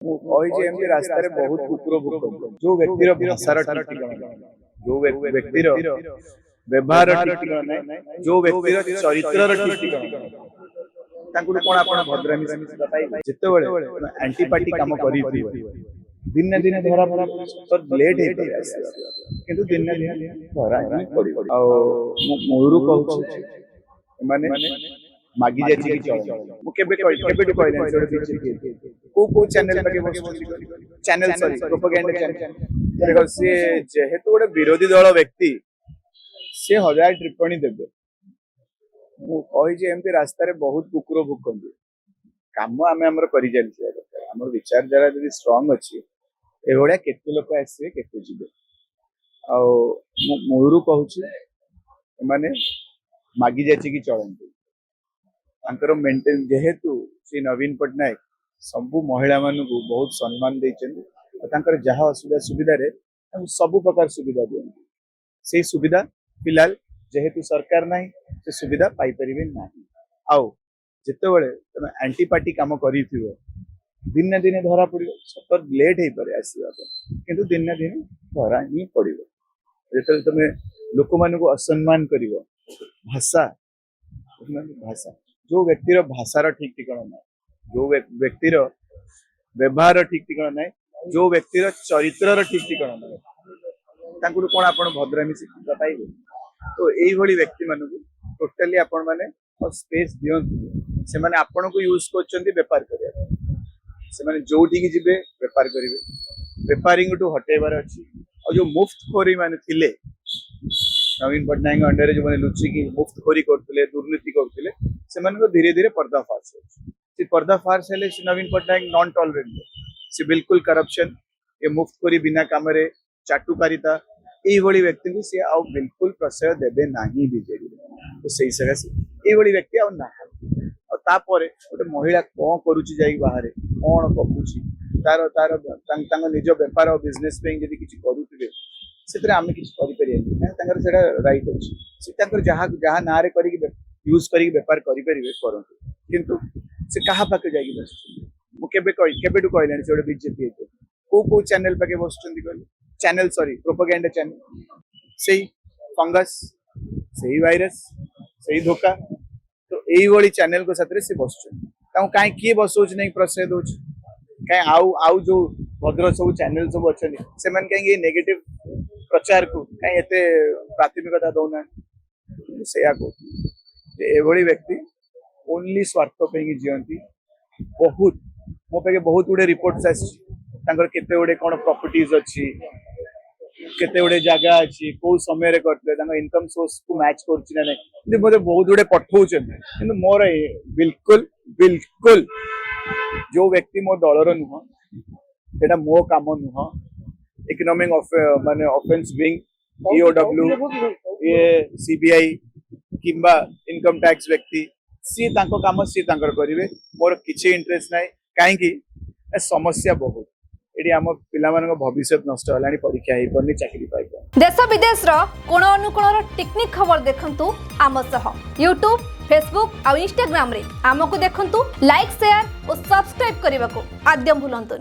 एमती रास्ता बहुत कुकुर भुक जो व्यक्तिर भाषार ठीक ठिकाना जो व्यक्तिर व्यवहार ठीक ठिकाना नहीं जो व्यक्तिर चरित्र ठीक ठिकाना कौन आप भद्रामी जिते एंटीपार्टी काम कर दिन दिन धरा लेट किंतु दिन दिन धरा मूलू कहूँ माने मागी जाची की चल मु केबे कहले को चैनल पे चैनल सॉरी प्रोपेगेंडा चैनल देखो से जेहेतु गोटे विरोधी दल व्यक्ति से 1000 टिप्पणी देबे मु कहि जे एमती रास्ता रे बहुत कुकुर भुकंदी काम आमे हमर करि जालछि हमर विचारधारा यदि स्ट्रांग अछि ए भलिया केते लोक आसे केते जिबे आ मूलरू कहूछि माने मागी जाची की चलंती अंतर मेंटेन जेहेतु श्री नवीन पट्टनायक सबु महिला मान को बहुत सम्मान देकर जहाँ असुविधा सुविधा रे सब प्रकार सुविधा दिखती से सुविधा फिलहाल जेहेतु सरकार ना से सुविधा पाई परिबे नाही आउ जिते बड़े तुम एंटीपार्टी काम कर दिन दिन धरा पड़ो सत लेट हो पारे आसवा किंतु दिन दिन धरा ही पड़ो जो तुम लोक मान को असम्मान कर भाषा भाषा जो व्यक्तिर भाषार ठीक ठिकाना ना जो व्यक्तिर व्यवहार ठीक ठिकाना ना जो व्यक्तिर चरित्र ठीक ठिकाना ना कौन आप भद्रामी शिक्षा पाइबे तो यही व्यक्ति मान टोटाली आपण मैंने स्पेस दियंतु से माने आपण को यूज करछंती व्यापार करिया से माने जोठी जिबे व्यापार करिवे व्यापारी को हटेबार अछि और जो मुफ्तखोरी माने थिले नवीन पट्टनायक अंडर जो मैंने लुचिकी मुफ्तखोरी करते दुर्नीति करते से धीरे धीरे पर्दाफाश हो पर्दाफाश है नवीन पट्टनायक नॉन टॉलरेबल से बिल्कुल करप्शन ये मुफ्तखोरी बिना काम चाटुकारिता यही व्यक्ति को सी आउ बिल्कुल प्रश्रय देवे नहीं बीजेडी तो सही सकाशे यही व्यक्ति आपर गोटे महिला कौन करुच्ची जाई बाहर कौन कपुची तार तार निज बेपार बिजनेस जब किसी करुवे से आम कि राइट अच्छे जहाँ जहाँ ना यूज कर बेपार करूँ किंतु से क्या पाखे जा कहले से बीजेपी को चैनल पाखे बस चैनल सॉरी प्रोपेगेंडा चैनल से फंगस से वायरस से धोखा तो यही चैनल को साथ से बस कहीं किए बसौच नहीं प्रश्रय दौर कहीं आउ जो भद्र सब चैनल सब अच्छा से कहीं नेगेटिव प्रचार को कहीं एते प्राथमिकता दौना से एभली व्यक्ति ओनली स्वार्थ पे जीवंती बहुत मो पे बहुत गुड़े रिपोर्ट्स आते गुड़े कौन प्रॉपर्टीज अच्छी केते गुड़े जगह अच्छी कौ समय करते इनकम सोर्स को मैच कर मत बहुत गुड़े पठाऊँ मोर बिल्कुल बिल्कुल जो व्यक्ति मो दलर नुह से मो काम नुह इकोनॉमिक माने ऑफेंस विंग ईओडब्ल्यू ये सीबीआई किंबा इनकम टैक्स व्यक्ति सी तांको काम सी तांकर करिवे मोर किछि इंटरेस्ट नाही काहेकि समस्या बहुत एडी हम पिला मानक भविष्य नष्ट हलानी परीक्षा हे परनी चाकरी पाइबो देश विदेश रो कोन अनुकोण रो टेक्निक खबर देखंतु आम सह YouTube Facebook आ Instagram रे हमकु देखंतु लाइक शेयर और सब्सक्राइब करबा को आद्यम भूलंतुनी।